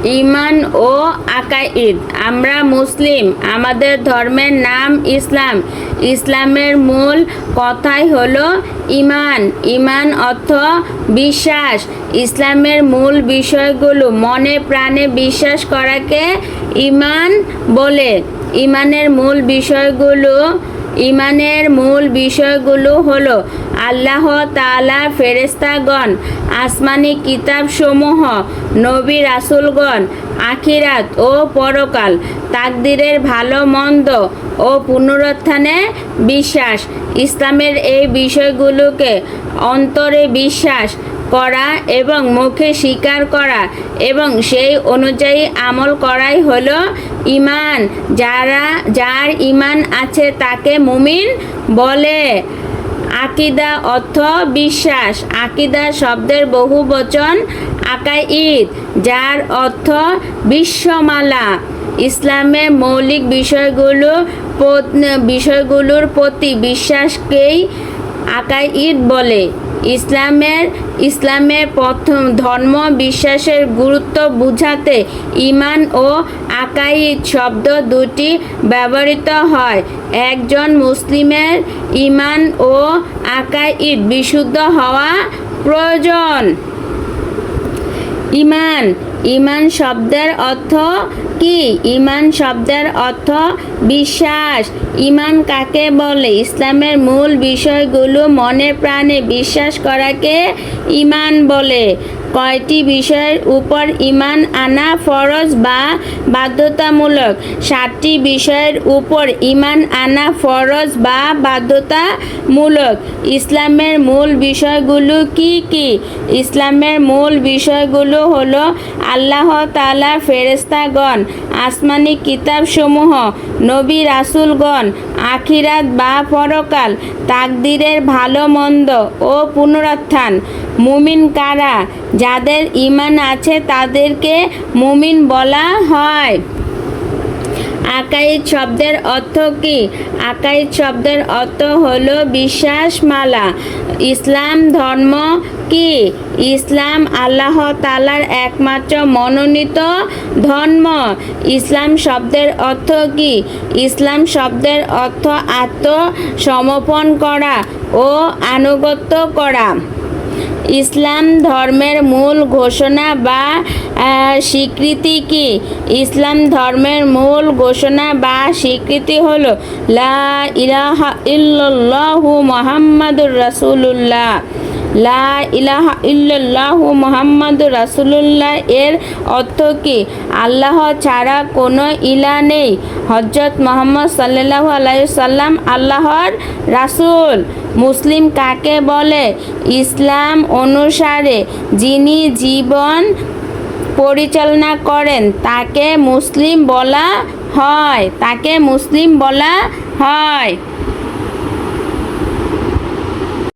ঈমান ও আকাইদ। আমরা মুসলিম, আমাদের ধর্মের নাম ইসলাম। ইসলামের মূল কথাই হলো ঈমান। ঈমান অর্থ বিশ্বাস। ইসলামের মূল বিষয়গুলো মনে প্রাণে বিশ্বাস করাকে ঈমান বলে। ঈমানের মূল বিষয়গুলো হলো আল্লাহ তাআলা, ফেরেশতাগণ, আসমানি কিতাবসমূহ, নবী রাসূলগণ, আখিরাত ও পরকাল, তাকদীরের ভালো মন্দ ও পুনরুত্থানে বিশ্বাস। ইসলামের এই বিষয়গুলোকে অন্তরে বিশ্বাস করা এবং মুখে স্বীকার করা এবং সেই অনুযায়ী আমল করাই হলো ঈমান। যার ঈমান আছে তাকে মুমিন বলে। আকিদা অর্থ বিশ্বাস। আকিদা শব্দের বহুবচন আকাইদ, যার অর্থ বিশ্বমালা। ইসলামের মৌলিক বিষয়গুলোর প্রতি বিশ্বাসকেই আকাইদ বলে। ইসলামের প্রথম ধর্ম বিশ্বাসের গুরুত্ব বুঝাতে ঈমান ও আকাইদ শব্দ দুটি ব্যবহৃত হয়। একজন মুসলিমের ঈমান ও আকাইদ বিশুদ্ধ হওয়া প্রয়োজন। ঈমান শব্দের অর্থ কি? ঈমান শব্দের অর্থ বিশ্বাস। ঈমান কাকে বলে? ইসলামের মূল বিষয়গুলো মনে প্রাণে বিশ্বাস করাকে ঈমান বলে। কয়টি বিষয়ের উপর ঈমান আনা ফরজ বা বাধ্যতামূলক? 7টি বিষয়ের উপর ঈমান আনা ফরজ বা বাধ্যতামূলক। ইসলামের মূল বিষয়গুলো কি কি? ইসলামের মূল বিষয়গুলো হলো আল্লাহ তাআলা, ফেরেশতাগণ, আসমানি কিতাবসমূহ, নবী রাসূলগণ, আখিরাত বা পরকাল, তাকদীরের ভালো মন্দ ও পুনরুত্থান। মুমিন কারা? যাদের ঈমান আছে তাদেরকে মুমিন বলা হয়। আকাইদ শব্দের অর্থ কি? আকাইদ শব্দের অর্থ হলো বিশ্বাসমালা। ইসলাম ধর্ম কি? ইসলাম আল্লাহ তাআলার একমাত্র মনোনীত ধর্ম। ইসলাম শব্দের অর্থ কি? ইসলাম শব্দের অর্থ আত্মসমর্পণ করা ও আনুগত্য করা। ইসলাম ধর্মের মূল ঘোষণা বা স্বীকৃতি কি? ইসলাম ধর্মের মূল ঘোষণা বা স্বীকৃতি হলো লা ইলাহা ইল্লাল্লাহু মুহাম্মাদুর রাসূলুল্লাহ। লা ইলাহা ইল্লাল্লাহু মুহাম্মাদুর রাসূলুল্লাহ এর অর্থ কি? আল্লাহ ছাড়া কোনো ইলাহ নেই। হযরত মুহাম্মদ সাল্লাল্লাহু আলাইহি সাল্লাম আল্লাহর রাসূল। মুসলিম কাকে বলে? ইসলাম অনুসারে যিনি জীবন পরিচালনা করেন তাকে মুসলিম বলা হয়।